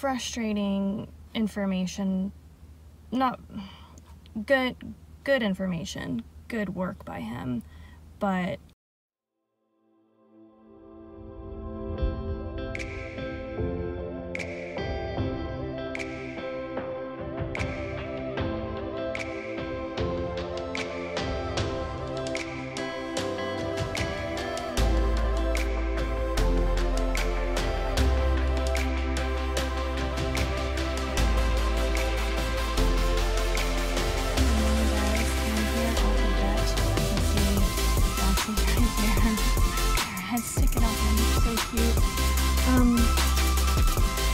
frustrating information, not good information, good work by him, but sticking up and it's so cute.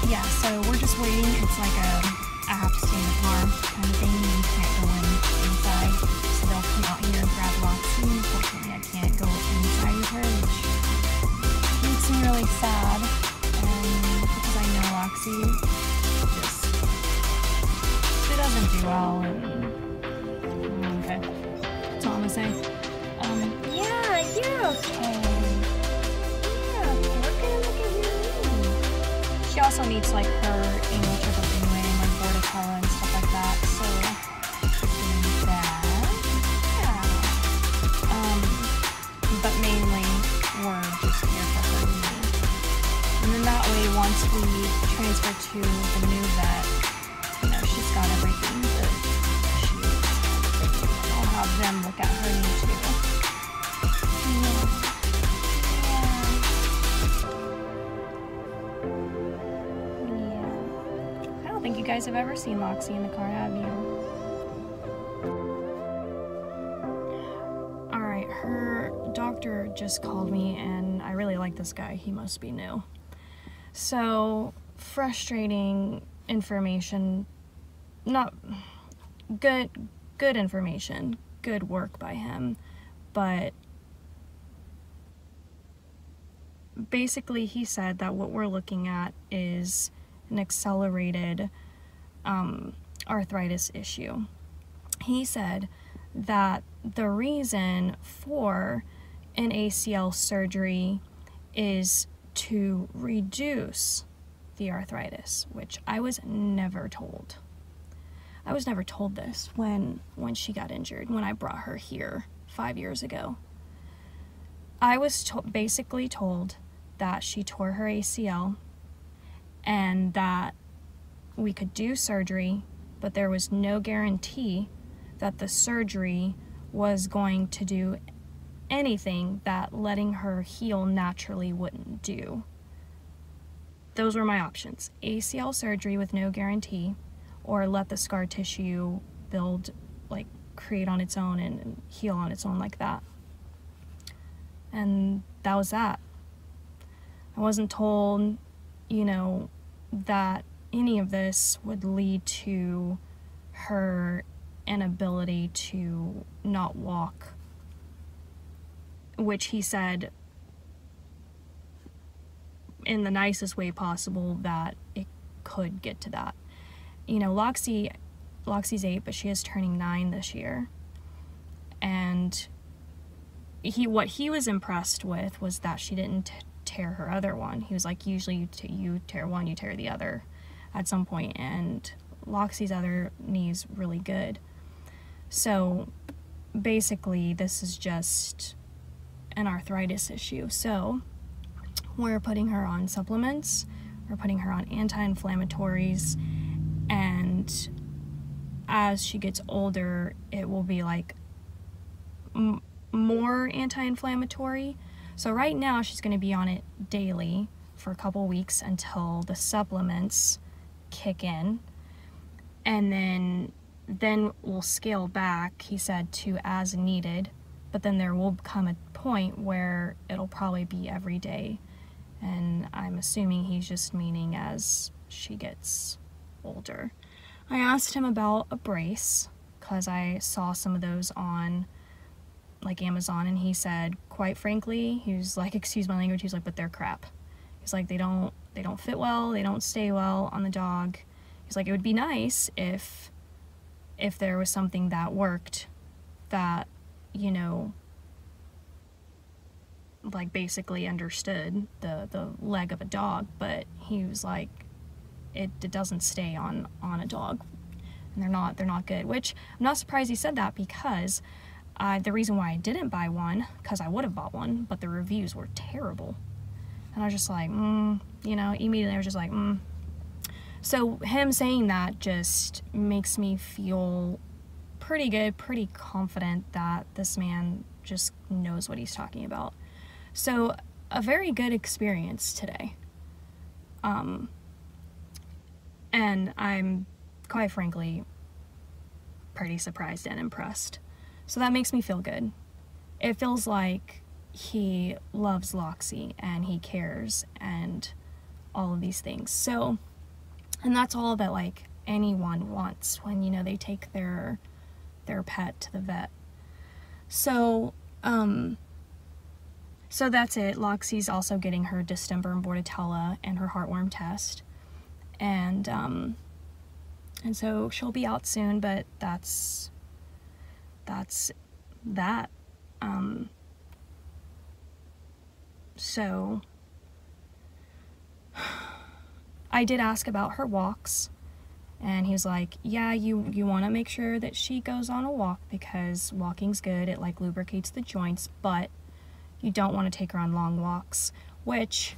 Yeah, so we're just waiting. It's like I have to stay in the car kind of thing, and you can't go inside, so they'll come out here and grab Loxy. Unfortunately, I can't go inside with her, which makes me really sad, because I know Loxy she doesn't do well, and okay, that's all I'm gonna say. Yeah, you're okay. She also needs like her annual checkup anyway, and like Bordetella and stuff like that, so she's doing that. Yeah. But mainly we're just here for her and me. And then that way, once we transfer to the new vet, you know, she's got everything that she needs. I'll have them look at her knee too. I don't think you guys have ever seen Loxy in the car, have you? Alright, her doctor just called me, and I really like this guy. He must be new. So, frustrating information, not good information, good work by him, but basically he said that what we're looking at is an accelerated arthritis issue. He said that the reason for an ACL surgery is to reduce the arthritis, which I was never told. I was never told this when she got injured, when I brought her here 5 years ago. I was basically told that she tore her ACL and that we could do surgery, but there was no guarantee that the surgery was going to do anything that letting her heal naturally wouldn't do. Those were my options: ACL surgery with no guarantee, or let the scar tissue build, like create on its own and heal on its own like that. And that was that. I wasn't told, you know, that any of this would lead to her inability to not walk, which he said in the nicest way possible that it could get to that. You know, Loxy's 8, but she is turning 9 this year, and what he was impressed with was that she didn't tear her other one. He was like, usually you tear one, you tear the other at some point, and Loxy's other knee's really good. So basically this is just an arthritis issue. So we're putting her on supplements, we're putting her on anti-inflammatories, and as she gets older it will be like more anti-inflammatory. So right now she's going to be on it daily for a couple weeks until the supplements kick in, and then we'll scale back, he said, to as needed, but then there will come a point where it'll probably be every day, and I'm assuming he's just meaning as she gets older. I asked him about a brace because I saw some of those on like Amazon, and he said, quite frankly, he was like, excuse my language, he was like, but they're crap. He's like, they don't fit well, they don't stay well on the dog. He's like, it would be nice if there was something that worked, that, you know, like basically understood the leg of a dog, but he was like, it doesn't stay on a dog, and they're not good. Which I'm not surprised he said that, because the reason why I didn't buy one, because I would have bought one, but the reviews were terrible, and I was just like, you know, immediately I was just like, So him saying that just makes me feel pretty good, pretty confident that this man just knows what he's talking about. So a very good experience today. And I'm quite frankly pretty surprised and impressed. So that makes me feel good. It feels like he loves Loxy and he cares and all of these things. So, and that's all that like anyone wants when, you know, they take their pet to the vet. So, so that's it. Loxy's also getting her distemper and bordetella and her heartworm test. And so she'll be out soon, but that's that. So I did ask about her walks, and he was like, yeah, you want to make sure that she goes on a walk, because walking's good, it like lubricates the joints, but you don't want to take her on long walks, which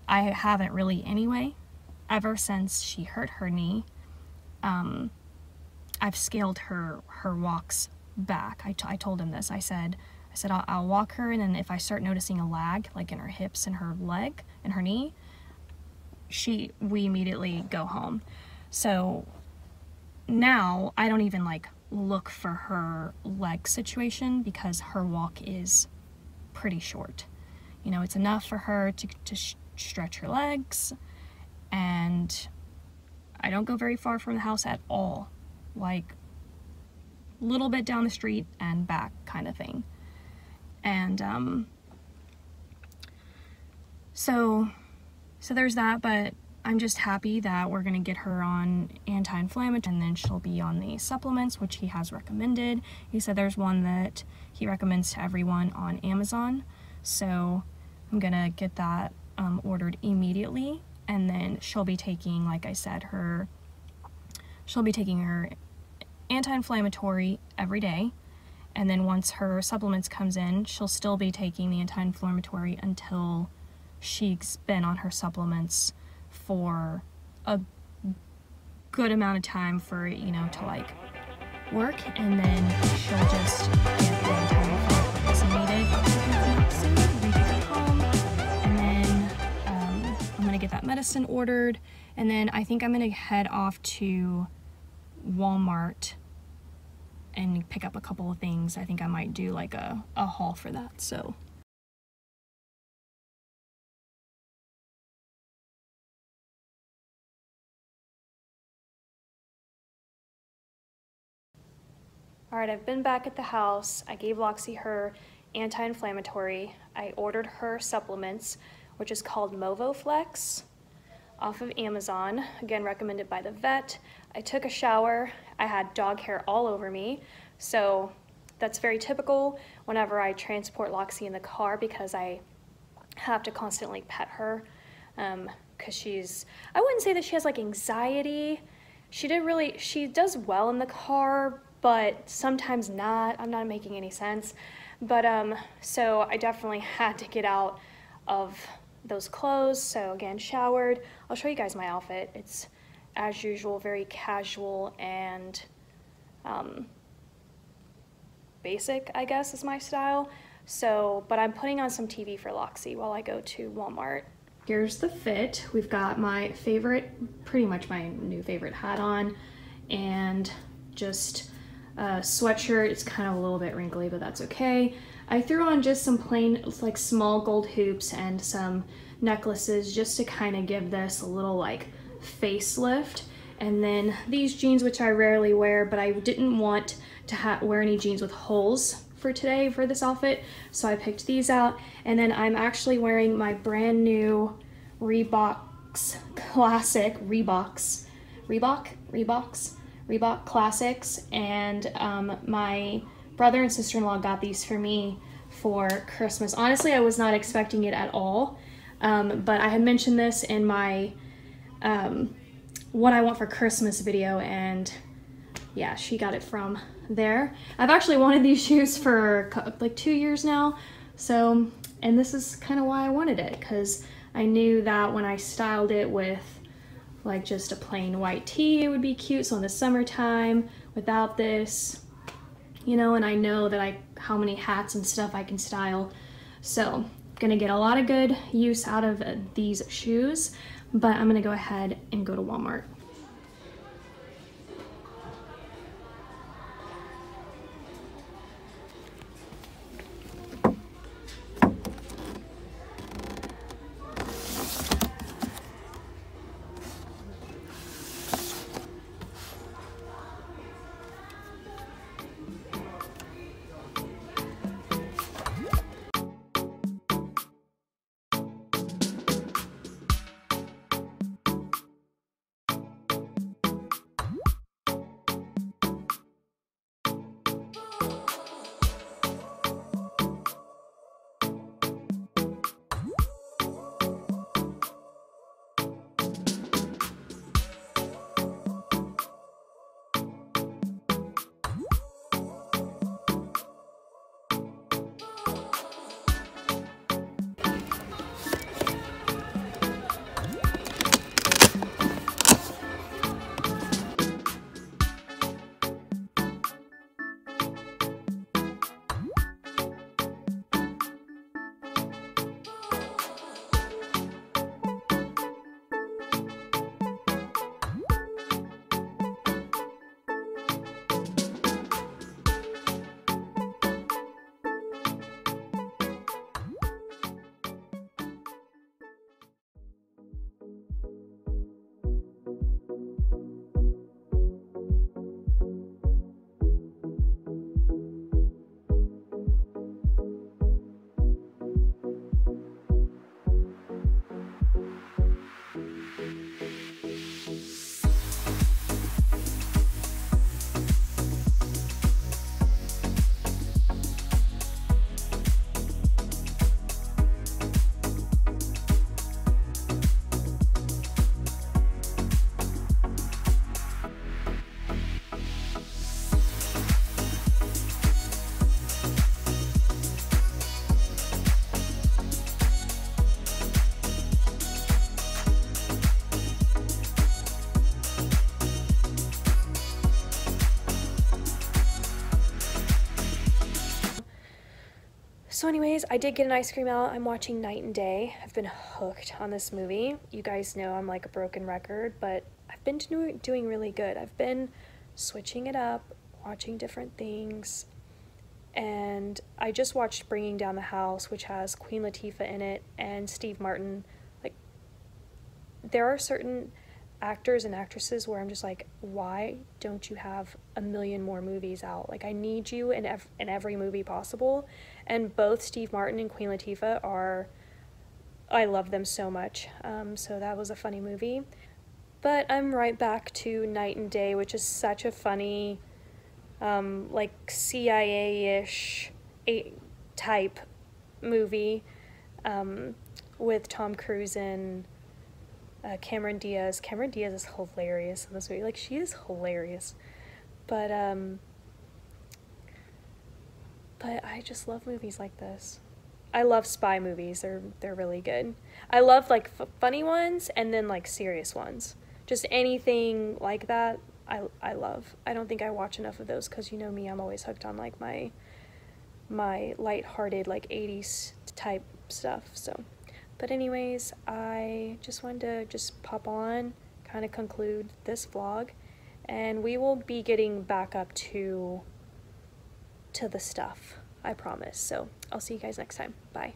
I haven't really anyway. Ever since she hurt her knee, I've scaled her walks back. I told him this. I said I'll walk her, and then if I start noticing a lag, like in her hips and her leg and her knee, we immediately go home. So now I don't even like look for her leg situation, because her walk is pretty short. You know, it's enough for her to stretch her legs, and I don't go very far from the house at all, like a little bit down the street and back kind of thing. And so there's that, but I'm just happy that we're gonna get her on anti-inflammatory, and then she'll be on the supplements, which he has recommended. He said there's one that he recommends to everyone on Amazon, so I'm gonna get that ordered immediately, and then she'll be taking, like I said, she'll be taking her anti-inflammatory every day, and then once her supplements comes in, she'll still be taking the anti-inflammatory until she's been on her supplements for a good amount of time for, you know, to like work, and then she'll just get the anti-inflammatory as needed. We take her home, and then I'm gonna get that medicine ordered, and then I think I'm gonna head off to Walmart and pick up a couple of things. I think I might do like a haul for that. So alright, I've been back at the house. I gave Loxy her anti-inflammatory. I ordered her supplements, which is called MovoFlex, off of Amazon, again recommended by the vet. I took a shower. I had dog hair all over me, so that's very typical whenever I transport Loxy in the car, because I have to constantly pet her, because I wouldn't say that she has like anxiety. She does well in the car, but sometimes not. I'm not making any sense. But so I definitely had to get out of those clothes. So again, showered. I'll show you guys my outfit. It's as usual, very casual and basic, I guess, is my style. So, but I'm putting on some TV for Loxy while I go to Walmart. Here's the fit. We've got my favorite, pretty much my new favorite hat on, and just a sweatshirt. It's kind of a little bit wrinkly, but that's okay. I threw on just some plain, like small gold hoops and some necklaces, just to kind of give this a little like facelift. And then these jeans, which I rarely wear, but I didn't want to wear any jeans with holes for today for this outfit, so I picked these out. And then I'm actually wearing my brand new Reebok Classics, and my brother and sister-in-law got these for me for Christmas. Honestly, I was not expecting it at all, but I had mentioned this in my what I want for Christmas video, and yeah, she got it from there. I've actually wanted these shoes for like 2 years now, so, and this is kind of why I wanted it, because I knew that when I styled it with like just a plain white tee, it would be cute. So in the summertime, without this, you know, and I know that how many hats and stuff I can style. So gonna get a lot of good use out of these shoes, but I'm gonna go ahead and go to Walmart. So anyways, I did get an ice cream out. I'm watching Night and Day. I've been hooked on this movie. You guys know I'm like a broken record, but I've been doing really good. I've been switching it up, watching different things, and I just watched Bringing Down the House, which has Queen Latifah in it and Steve Martin. Like, there are certain actors and actresses where I'm just like, why don't you have a million more movies out? Like, I need you in every movie possible. And both Steve Martin and Queen Latifah are, I love them so much. So that was a funny movie. But I'm right back to Night and Day, which is such a funny, like CIA-ish type movie, with Tom Cruise and Cameron Diaz. Cameron Diaz is hilarious in this movie. Like, she is hilarious. But I just love movies like this. I love spy movies. They're really good. I love like funny ones and then like serious ones. Just anything like that, I love. I don't think I watch enough of those because you know me, I'm always hooked on like my lighthearted like 80s type stuff. So, but anyways, I just wanted to just pop on, kind of conclude this vlog, and we will be getting back up to the stuff, I promise. So I'll see you guys next time. Bye.